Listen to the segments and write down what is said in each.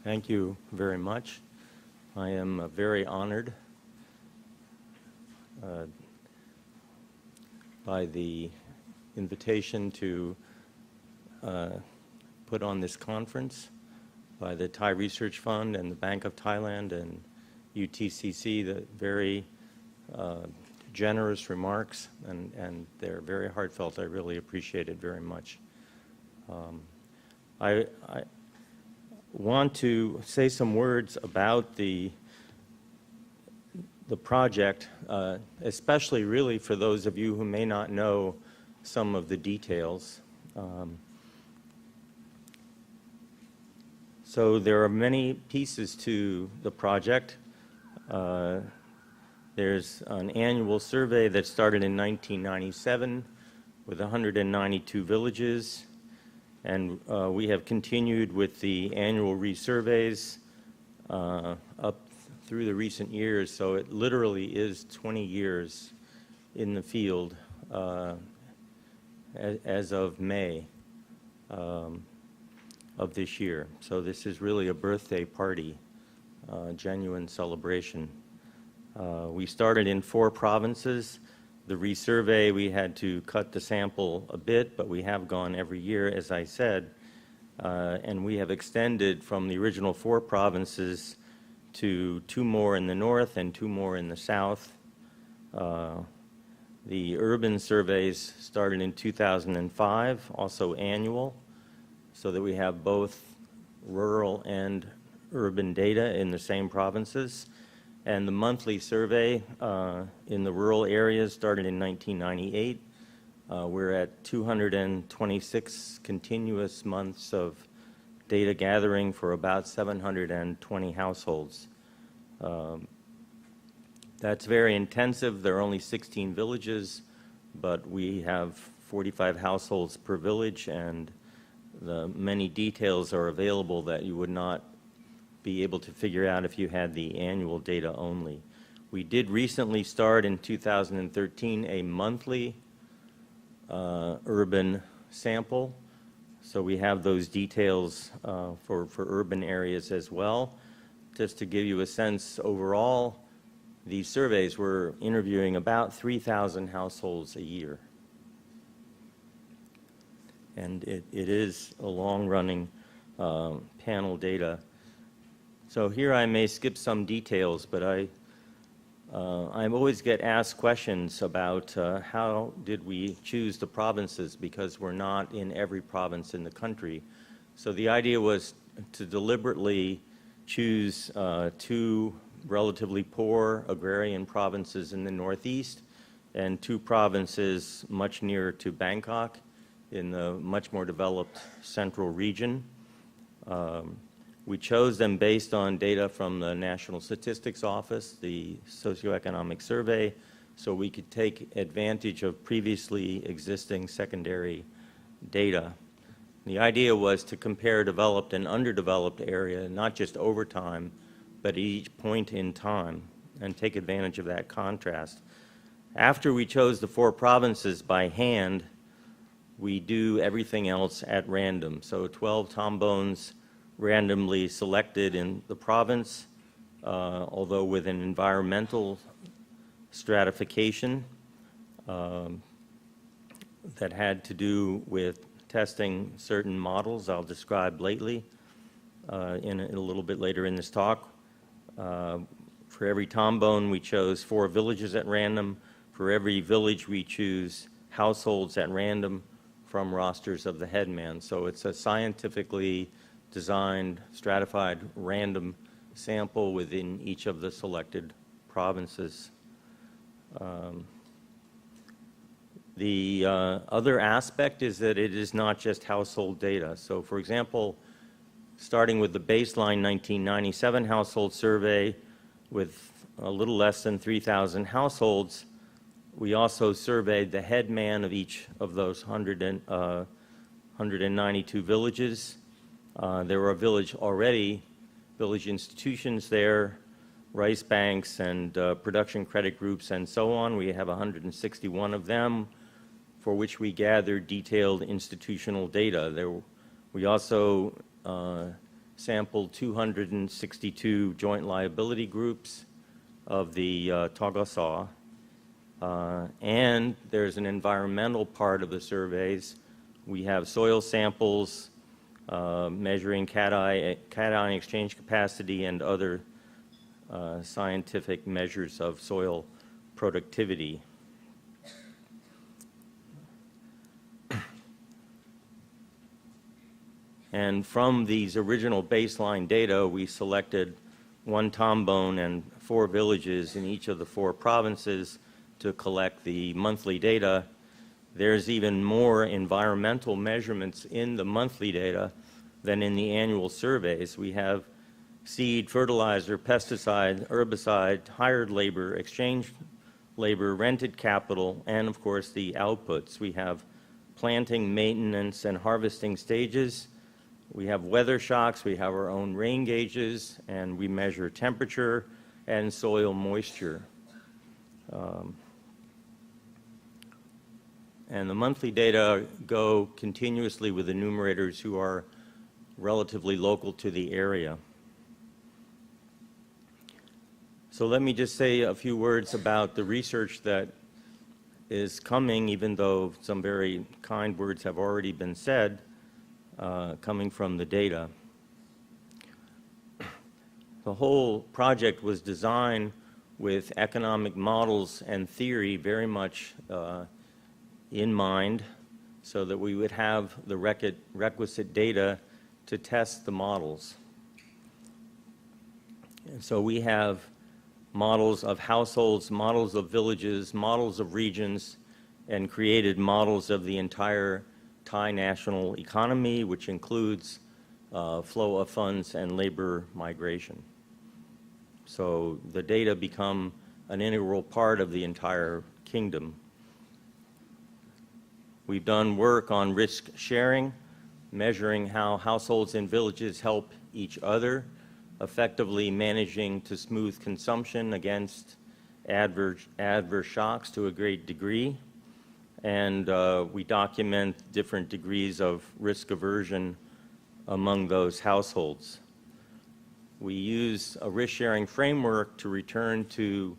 Thank you very much. I am very honored by the invitation to put on this conference by the Thai Research Fund and the Bank of Thailand and UTCC, the very generous remarks, and they're very heartfelt. I really appreciate it very much. I want to say some words about the project, especially really for those of you who may not know some of the details. So there are many pieces to the project. There's an annual survey that started in 1997 with 192 villages, and we have continued with the annual resurveys up through the recent years, so it literally is 20 years in the field as of May of this year. So this is really a birthday party, genuine celebration. We started in 4 provinces. The resurvey, we had to cut the sample a bit, but we have gone every year, as I said, and we have extended from the original 4 provinces to 2 more in the north and 2 more in the south. The urban surveys started in 2005, also annual, so that we have both rural and urban data in the same provinces. And the monthly survey in the rural areas started in 1998. We're at 226 continuous months of data gathering for about 720 households. That's very intensive. There are only 16 villages, but we have 45 households per village, and the many details are available that you would not be able to figure out if you had the annual data only. We did recently start in 2013 a monthly urban sample, so we have those details for urban areas as well. Just to give you a sense, overall, these surveys were interviewing about 3,000 households a year. And it is a long-running panel data. So here I may skip some details, but I always get asked questions about how did we choose the provinces, because we're not in every province in the country. So the idea was to deliberately choose 2 relatively poor agrarian provinces in the northeast and 2 provinces much nearer to Bangkok in the much more developed central region. We chose them based on data from the National Statistics Office, the socioeconomic survey, so we could take advantage of previously existing secondary data. The idea was to compare developed and underdeveloped area, not just over time, but at each point in time, and take advantage of that contrast. After we chose the 4 provinces by hand, we do everything else at random. So 12 tombones randomly selected in the province, although with an environmental stratification that had to do with testing certain models I'll describe lately in a little bit later in this talk. For every tombone, we chose 4 villages at random. For every village, we choose households at random from rosters of the headman. So it's a scientifically designed, stratified, random sample within each of the selected provinces. The other aspect is that it is not just household data. So, for example, starting with the baseline 1997 household survey with a little less than 3,000 households, we also surveyed the headman of each of those 192 villages. There were village institutions there, rice banks and production credit groups and so on. We have 161 of them, for which we gathered detailed institutional data. We also sampled 262 joint liability groups of the Togosaw, and there's an environmental part of the surveys. We have soil samples measuring cation exchange capacity and other scientific measures of soil productivity. And from these original baseline data, we selected one tombone and 4 villages in each of the 4 provinces to collect the monthly data. There's even more environmental measurements in the monthly data than in the annual surveys. We have seed, fertilizer, pesticide, herbicide, hired labor, exchange labor, rented capital, and of course the outputs. We have planting, maintenance, and harvesting stages. We have weather shocks, we have our own rain gauges, and we measure temperature and soil moisture. And the monthly data go continuously with enumerators who are relatively local to the area. So let me just say a few words about the research that is coming, even though some very kind words have already been said, coming from the data. The whole project was designed with economic models and theory very much in mind, so that we would have the requisite data to test the models. And so we have models of households, models of villages, models of regions, and created models of the entire Thai national economy, which includes flow of funds and labor migration. So the data become an integral part of the entire kingdom. We've done work on risk sharing, measuring how households and villages help each other, effectively managing to smooth consumption against adverse shocks to a great degree. And we document different degrees of risk aversion among those households. We use a risk-sharing framework to return to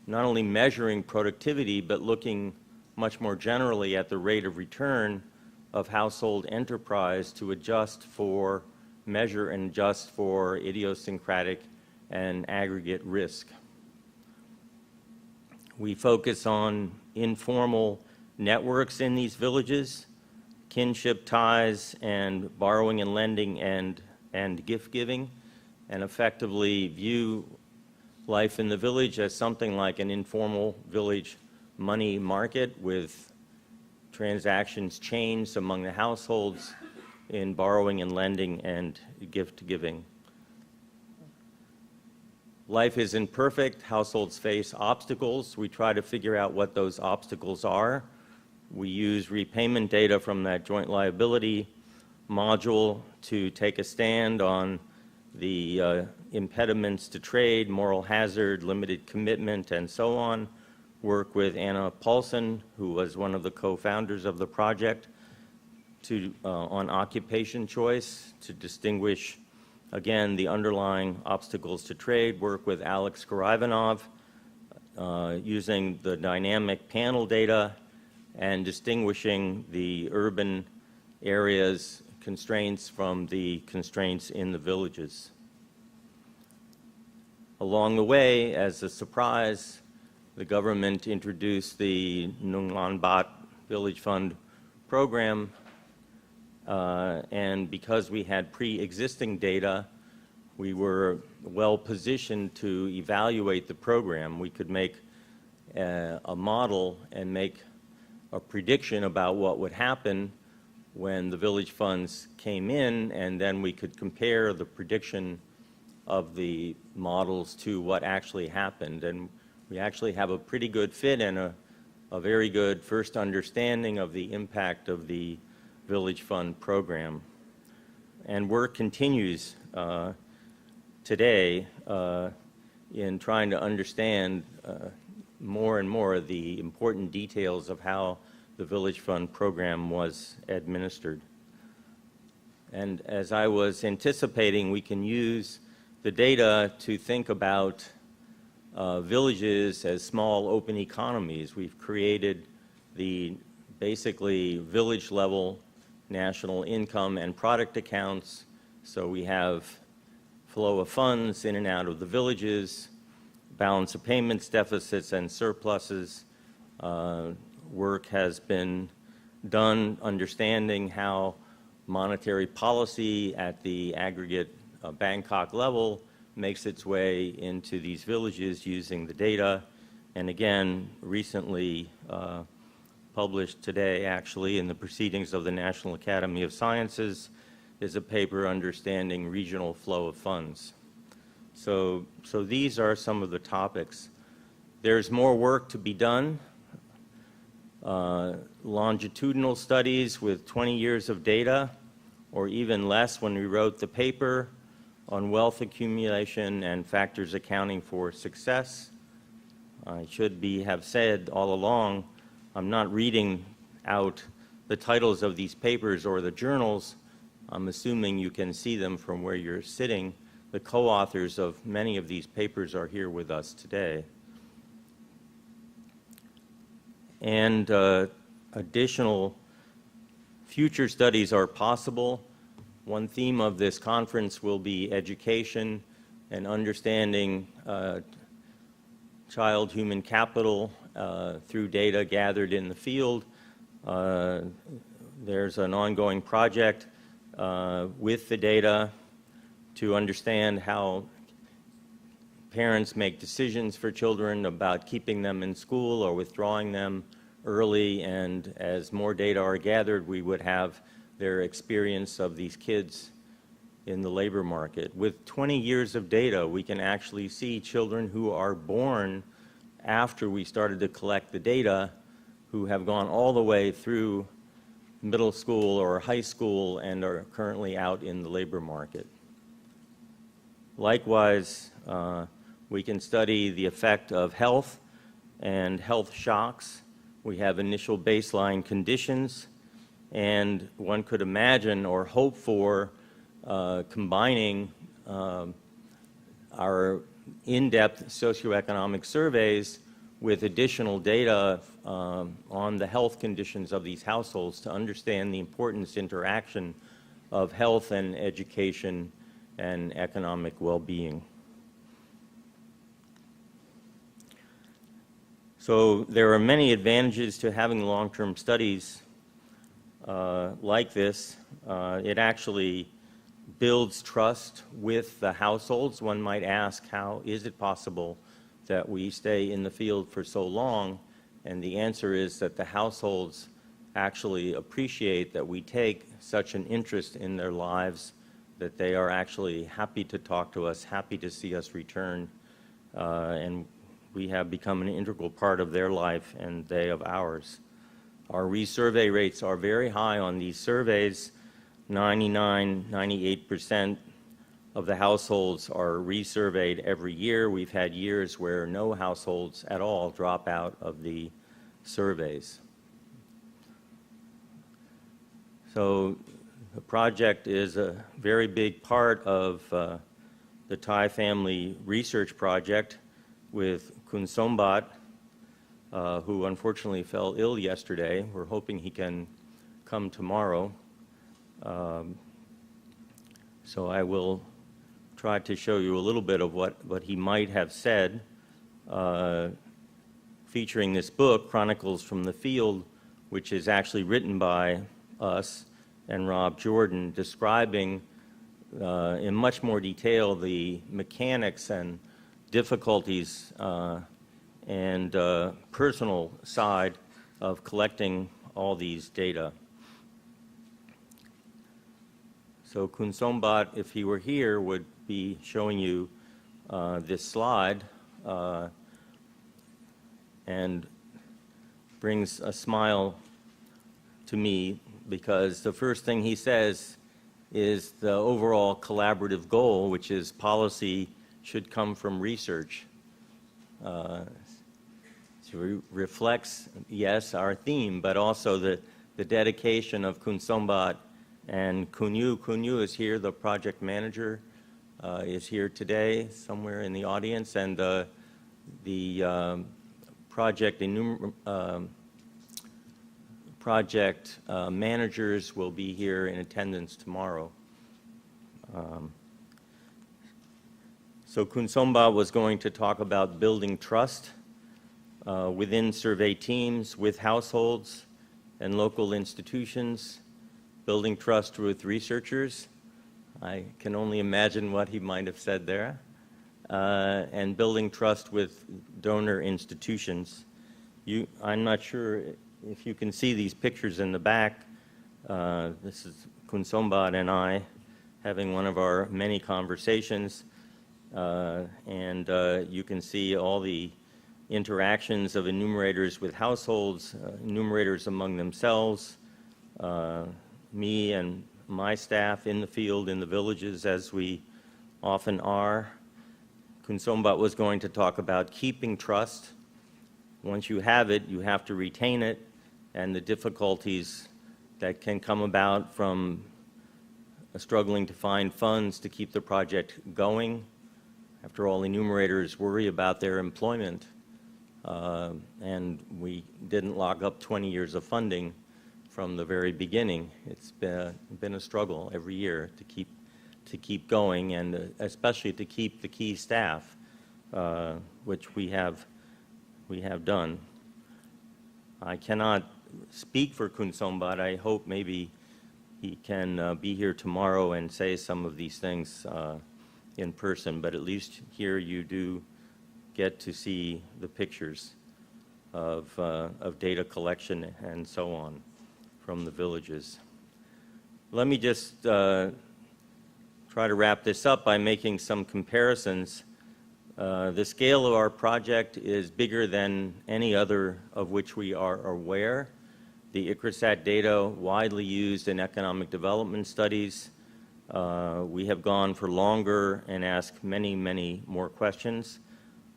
not only measuring productivity, but looking much more generally at the rate of return of household enterprise to measure and adjust for idiosyncratic and aggregate risk. We focus on informal networks in these villages, kinship ties, and borrowing and lending and gift giving, and effectively view life in the village as something like an informal village money market with transactions chains among the households in borrowing and lending and gift giving. Life isn't perfect. Households face obstacles. We try to figure out what those obstacles are. We use repayment data from that joint liability module to take a stand on the impediments to trade, moral hazard, limited commitment, and so on. Work with Anna Paulson, who was one of the co-founders of the project, on occupation choice to distinguish, again, the underlying obstacles to trade. Work with Alex Karivanov using the dynamic panel data and distinguishing the urban areas' constraints from the constraints in the villages. Along the way, as a surprise, the government introduced the Nunglan Bat Village Fund program, and because we had pre-existing data, we were well positioned to evaluate the program. We could make a model and make a prediction about what would happen when the village funds came in, and then we could compare the prediction of the models to what actually happened. And we actually have a pretty good fit and a very good first understanding of the impact of the Village Fund program. And work continues today in trying to understand more and more the important details of how the Village Fund program was administered. And as I was anticipating, we can use the data to think about villages as small open economies. We've created the basically village-level national income and product accounts, so we have flow of funds in and out of the villages, balance of payments, deficits, and surpluses. Work has been done understanding how monetary policy at the aggregate Bangkok level makes its way into these villages using the data. And again, recently published today, actually, in the Proceedings of the National Academy of Sciences, is a paper understanding regional flow of funds. So these are some of the topics. There's more work to be done. Longitudinal studies with 20 years of data, or even less when we wrote the paper on wealth accumulation and factors accounting for success. I should have said all along, I'm not reading out the titles of these papers or the journals. I'm assuming you can see them from where you're sitting. The co-authors of many of these papers are here with us today. And additional future studies are possible. One theme of this conference will be education and understanding child human capital through data gathered in the field. There's an ongoing project with the data to understand how parents make decisions for children about keeping them in school or withdrawing them early, and as more data are gathered, we would have their experience of these kids in the labor market. With 20 years of data, we can actually see children who are born after we started to collect the data, who have gone all the way through middle school or high school and are currently out in the labor market. Likewise, we can study the effect of health and health shocks. We have initial baseline conditions, and one could imagine or hope for combining our in-depth socioeconomic surveys with additional data on the health conditions of these households to understand the important interaction of health and education and economic well-being. So there are many advantages to having long-term studies like this. It actually builds trust with the households. One might ask, how is it possible that we stay in the field for so long? And the answer is that the households actually appreciate that we take such an interest in their lives, that they are actually happy to talk to us, happy to see us return, and we have become an integral part of their life and they of ours. Our resurvey rates are very high on these surveys. 99–98% of the households are resurveyed every year. We've had years where no households at all drop out of the surveys. So the project is a very big part of the Thai Family Research Project with Kun Sombat, who unfortunately fell ill yesterday. We're hoping he can come tomorrow. So I will try to show you a little bit of what he might have said, featuring this book, Chronicles from the Field, which is actually written by us and Rob Jordan, describing in much more detail the mechanics and difficulties and personal side of collecting all these data. So Kun Sombat, if he were here, would be showing you this slide and brings a smile to me, because the first thing he says is the overall collaborative goal, which is policy should come from research. So it reflects, yes, our theme, but also the dedication of Kun Sombat And Kunyu is here, the project manager, is here today, somewhere in the audience, and the project managers will be here in attendance tomorrow. So Kunsomba was going to talk about building trust within survey teams, with households and local institutions, building trust with researchers. I can only imagine what he might have said there. And building trust with donor institutions. I'm not sure if you can see these pictures in the back. This is Kunsomba and I having one of our many conversations. And you can see all the interactions of enumerators with households, enumerators among themselves, me and my staff in the field, in the villages, as we often are. Kunsomba was going to talk about keeping trust. Once you have it, you have to retain it, and the difficulties that can come about from struggling to find funds to keep the project going. After all, enumerators worry about their employment, and we didn't lock up 20 years of funding from the very beginning. It's been a struggle every year to keep going, and especially to keep the key staff, which we have done. I cannot speak for Kunsomba, but I hope maybe he can be here tomorrow and say some of these things in person, but at least here you do get to see the pictures of data collection and so on from the villages. Let me just try to wrap this up by making some comparisons. The scale of our project is bigger than any other of which we are aware. The ICRISAT data widely used in economic development studies. We have gone for longer and asked many, many more questions.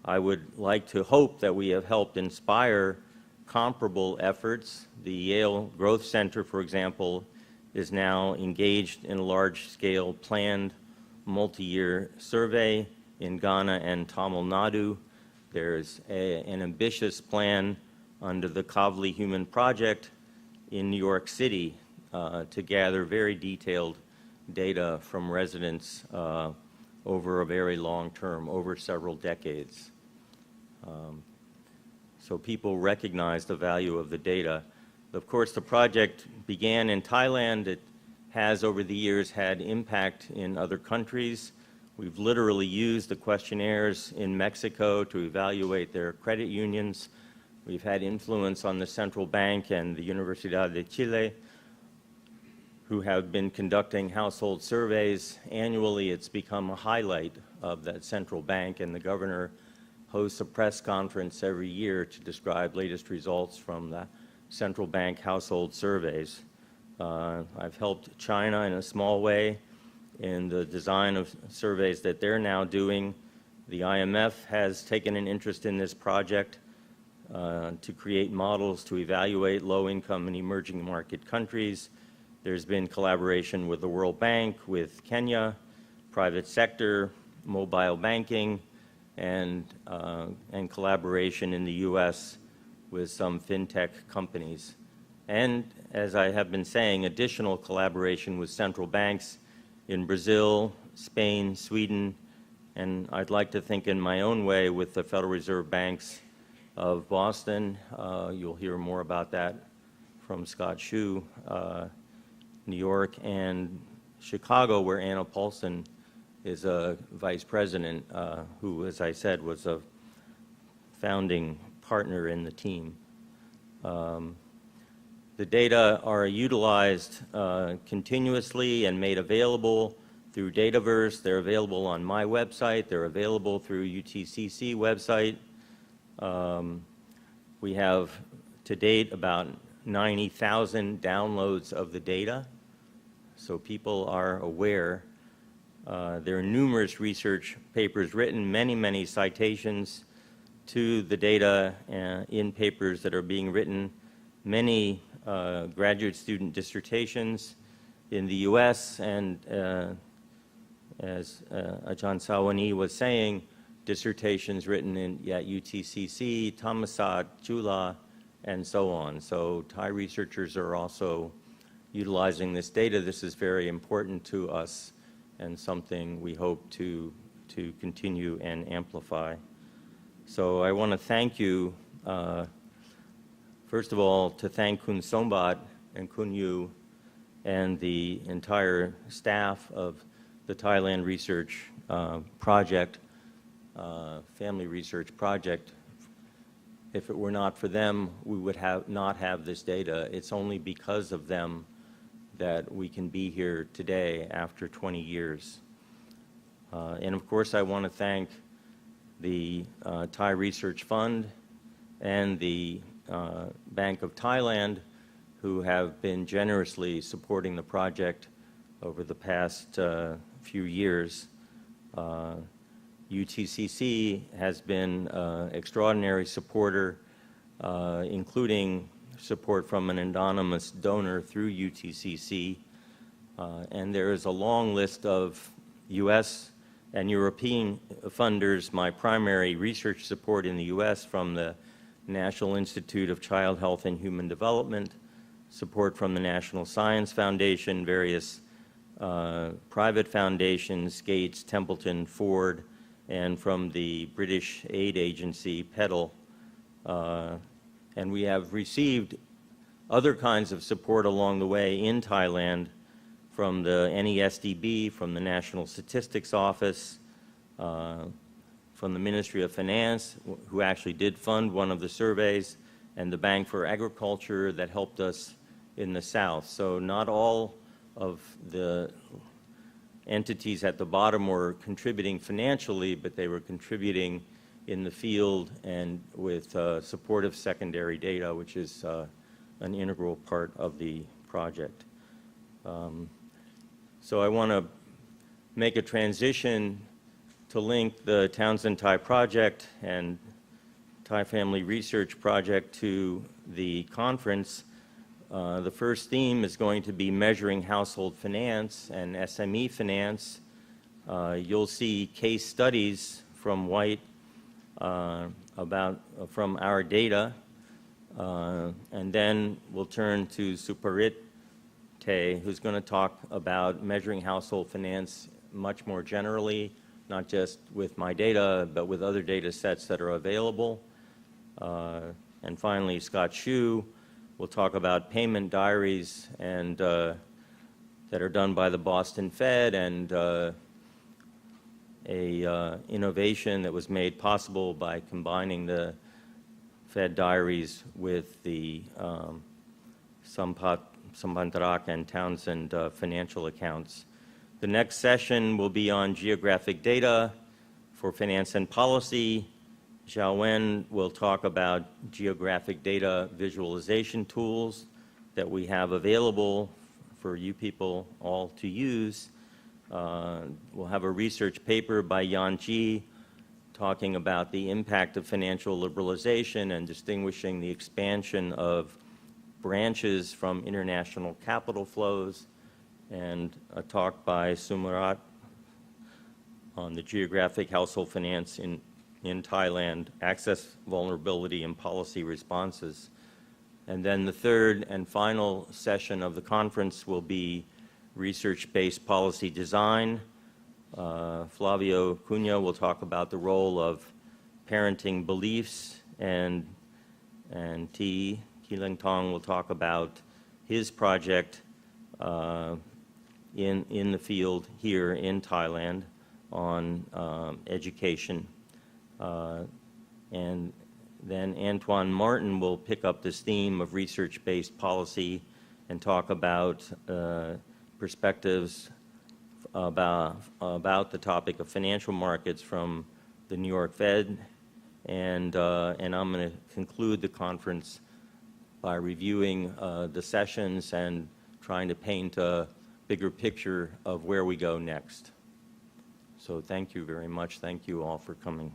I would like to hope that we have helped inspire comparable efforts. The Yale Growth Center, for example, is now engaged in a large-scale planned multi-year survey in Ghana and Tamil Nadu. There's an ambitious plan under the Kavli Human Project in New York City to gather very detailed data from residents over a very long term, over several decades. So people recognize the value of the data. Of course, the project began in Thailand. It has, over the years, had impact in other countries. We've literally used the questionnaires in Mexico to evaluate their credit unions. We've had influence on the central bank and the Universidad de Chile, who have been conducting household surveys. Annually, it's become a highlight of that central bank, and the governor hosts a press conference every year to describe latest results from the central bank household surveys. I've helped China in a small way in the design of surveys that they're now doing. The IMF has taken an interest in this project to create models to evaluate low-income and emerging market countries. There's been collaboration with the World Bank, with Kenya, private sector, mobile banking, and collaboration in the U.S. with some fintech companies. And as I have been saying, additional collaboration with central banks in Brazil, Spain, Sweden, and I'd like to think in my own way with the Federal Reserve Banks of Boston. You'll hear more about that from Scott Hsu. New York and Chicago, where Anna Paulson is a vice president who, as I said, was a founding partner in the team. The data are utilized continuously and made available through Dataverse. They're available on my website. They're available through UTCC website. We have, to date, about 90,000 downloads of the data, so people are aware. There are numerous research papers written, many citations to the data in papers that are being written, many graduate student dissertations, in the U.S. and as Ajahn Sawani was saying, dissertations written at UTCC, Thammasat, Chula, and so on. So Thai researchers are also utilizing this data. This is very important to us and something we hope to continue and amplify. So I want to thank you, first of all, to thank Kun Sombat and Kun Yu and the entire staff of the Thailand Research Project, Family Research Project. If it were not for them, we would not have this data. It's only because of them that we can be here today after 20 years. And of course, I want to thank the Thai Research Fund and the Bank of Thailand, who have been generously supporting the project over the past few years. UTCC has been an extraordinary supporter, including support from an anonymous donor through UTCC. And there is a long list of U.S. and European funders. My primary research support in the U.S. from the National Institute of Child Health and Human Development, support from the National Science Foundation, various private foundations, Gates, Templeton, Ford, and from the British aid agency, PEDAL. And we have received other kinds of support along the way in Thailand from the NESDB, from the National Statistics Office, from the Ministry of Finance, who actually did fund one of the surveys, and the Bank for Agriculture that helped us in the South. So not all of the entities at the bottom were contributing financially, but they were contributing in the field and with supportive secondary data, which is an integral part of the project. So I want to make a transition to link the Townsend Thai Project and Thai Family Research Project to the conference. The first theme is going to be measuring household finance and SME finance. You'll see case studies from White from our data, and then we'll turn to Suparit Te, who's going to talk about measuring household finance much more generally, not just with my data, but with other data sets that are available. And finally, Scott Hsu will talk about payment diaries and that are done by the Boston Fed, and innovation that was made possible by combining the Fed diaries with the Sampantharak and Townsend financial accounts. The next session will be on geographic data for finance and policy. Xiao Wen will talk about geographic data visualization tools that we have available for you people all to use. We'll have a research paper by Yan Ji talking about the impact of financial liberalization and distinguishing the expansion of branches from international capital flows, and a talk by Sumarat on the geographic household finance in Thailand, access, vulnerability, and policy responses. And then the third and final session of the conference will be research-based policy design. Flavio Cunha will talk about the role of parenting beliefs, and Killian will talk about his project in the field here in Thailand on education. And then Antoine Martin will pick up this theme of research-based policy and talk about perspectives about the topic of financial markets from the New York Fed. And I'm going to conclude the conference by reviewing the sessions and trying to paint a bigger picture of where we go next. So thank you very much. Thank you all for coming.